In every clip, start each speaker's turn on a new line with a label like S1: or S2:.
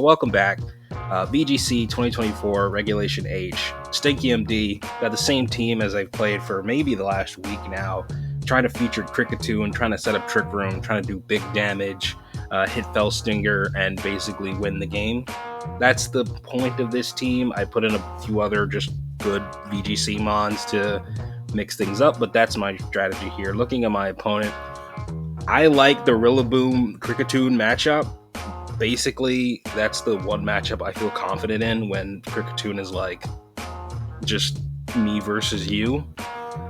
S1: welcome back. VGC 2024 Regulation H. Stinky MD, got the same team as I've played for maybe the last week now. Trying to feature Cricketune, trying to set up Trick Room, trying to do big damage, hit Fell Stinger, and basically win the game. That's the point of this team. I put in a few other just good VGC mons to mix things up, but that's my strategy here. Looking at my opponent, I like the Rillaboom Cricketune matchup. Basically, that's the one matchup I feel confident in when Cricketune is like just me versus you.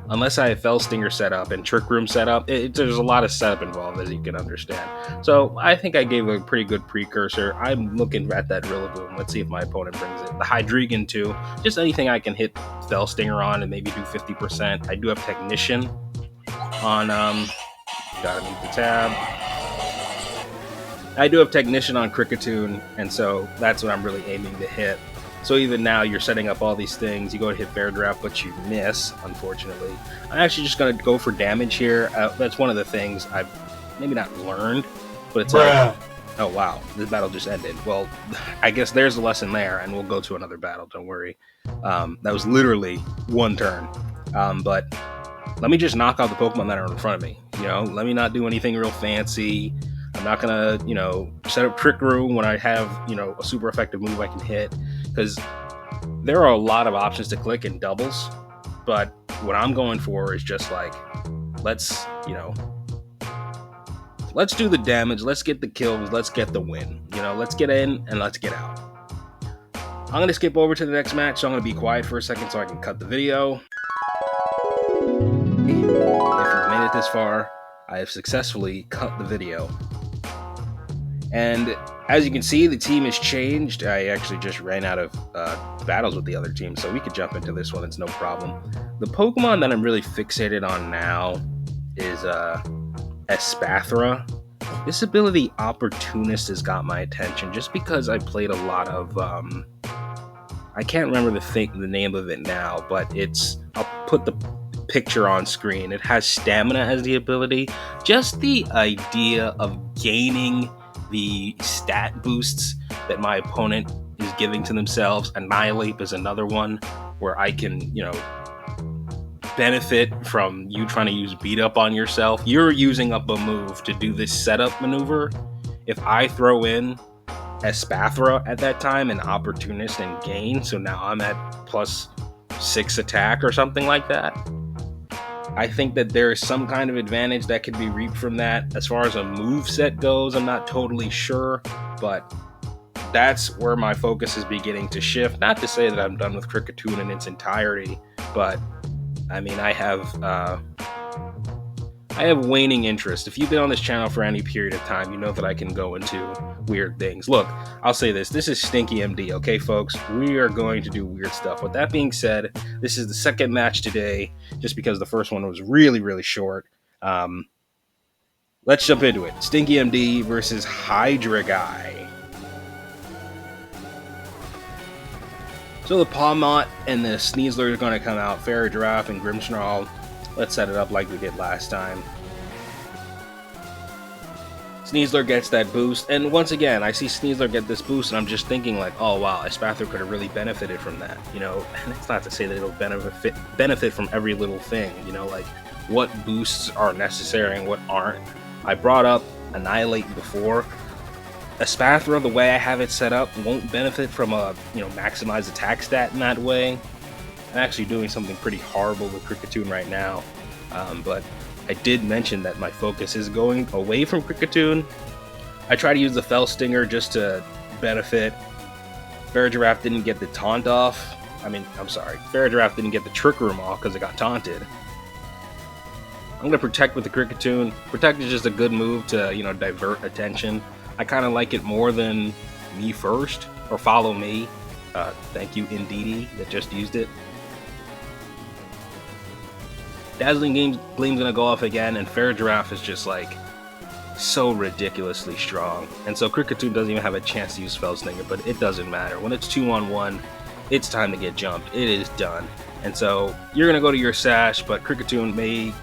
S1: Unless I have Fell Stinger set up and Trick Room set up, there's a lot of setup involved, as you can understand. So I think I gave a pretty good precursor. I'm looking at that Rillaboom. Let's see if my opponent brings it. The Hydreigon too. Just anything I can hit Fell Stinger on and maybe do 50%. I do have Technician on, gotta mute the tab. I do have Technician on Cricketune, and so that's what I'm really aiming to hit. So even now, you're setting up all these things. You go to hit Bear Draft, but you miss, unfortunately. I'm actually just going to go for damage here. That's one of the things I've maybe not learned, but it's like, oh wow, this battle just ended. Well, I guess there's a lesson there, and we'll go to another battle, don't worry. That was literally one turn. But let me just knock out the Pokemon that are in front of me. You know, let me not do anything real fancy. I'm not gonna, set up Trick Room when I have, a super effective move I can hit, because there are a lot of options to click in doubles, but what I'm going for is just like, let's do the damage, let's get the kills, let's get the win, let's get in and let's get out. I'm gonna skip over to the next match, so I'm gonna be quiet for a second so I can cut the video. If you've made it this far, I have successfully cut the video. And as you can see, the team has changed. I actually just ran out of battles with the other team, so we could jump into this one. It's no problem. The Pokemon that I'm really fixated on now is Espathra. This ability, Opportunist, has got my attention just because I played a lot of... I can't remember the name of it now, but I'll put the picture on screen. It has Stamina as the ability. Just the idea of gaining the stat boosts that my opponent is giving to themselves. Annihilate is another one where I can, benefit from you trying to use beat up on yourself. You're using up a move to do this setup maneuver. If I throw in Espathra at that time, an Opportunist, and gain, so now I'm at +6 attack or something like that. I think that there is some kind of advantage that could be reaped from that. As far as a move set goes, I'm not totally sure, but that's where my focus is beginning to shift. Not to say that I'm done with Cricketune in its entirety, but I mean, I have waning interest. If you've been on this channel for any period of time, you know that I can go into weird things. Look, I'll say this is Stinky MD, okay, folks? We are going to do weird stuff. With that being said, this is the second match today, just because the first one was really, really short. Let's jump into it. Stinky MD versus Hydreigon. So the Pawmot and the Sneasler are going to come out. Fairy Giraffe and Grimmsnarl. Let's set it up like we did last time. Sneasler gets that boost, and once again, I see Sneasler get this boost, and I'm just thinking like, oh wow, Espathra could have really benefited from that, and it's not to say that it'll benefit from every little thing, like what boosts are necessary and what aren't. I brought up Annihilate before. Espathra, the way I have it set up, won't benefit from a, maximized attack stat in that way. I'm actually doing something pretty horrible with Cricketune right now, but I did mention that my focus is going away from Cricketune. I try to use the Fell Stinger just to benefit. Fairy Giraffe didn't get the taunt off. Fairy Giraffe didn't get the Trick Room off because it got taunted. I'm going to Protect with the Cricketune. Protect is just a good move to, divert attention. I kind of like it more than Me First or Follow Me. Thank you, Indeedee, that just used it. Dazzling Gleam's gonna go off again, and Fairy Giraffe is just like so ridiculously strong. And so Cricketune doesn't even have a chance to use Fell Stinger, but it doesn't matter. When it's 2-on-1, it's time to get jumped. It is done. And so you're gonna go to your Sash, but Cricketune may...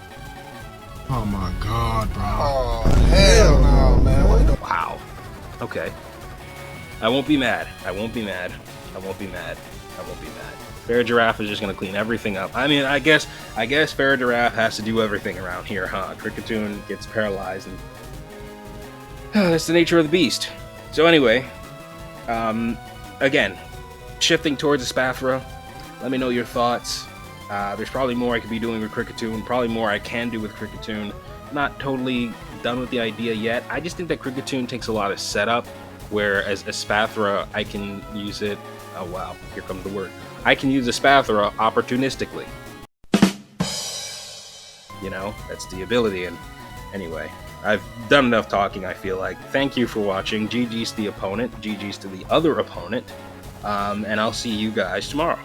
S2: Oh my god, bro.
S3: Oh, hell no, man.
S1: Wow. Okay. I won't be mad. I won't be mad. I won't be mad. I won't be mad. Fair Giraffe is just gonna clean everything up. I mean, I guess Fair Giraffe has to do everything around here, huh? Cricketune gets paralyzed, and that's the nature of the beast. So anyway, again, shifting towards the Spathra. Let me know your thoughts. There's probably more I could be doing with Cricketune, probably more I can do with Cricketune. Not totally done with the idea yet. I just think that Cricketune takes a lot of setup, whereas a Spathra, I can use it. Oh wow, here comes the word. I can use a Spathra opportunistically. You know, that's the ability. And anyway, I've done enough talking, I feel like. Thank you for watching. GG's to the opponent, GG's to the other opponent, and I'll see you guys tomorrow.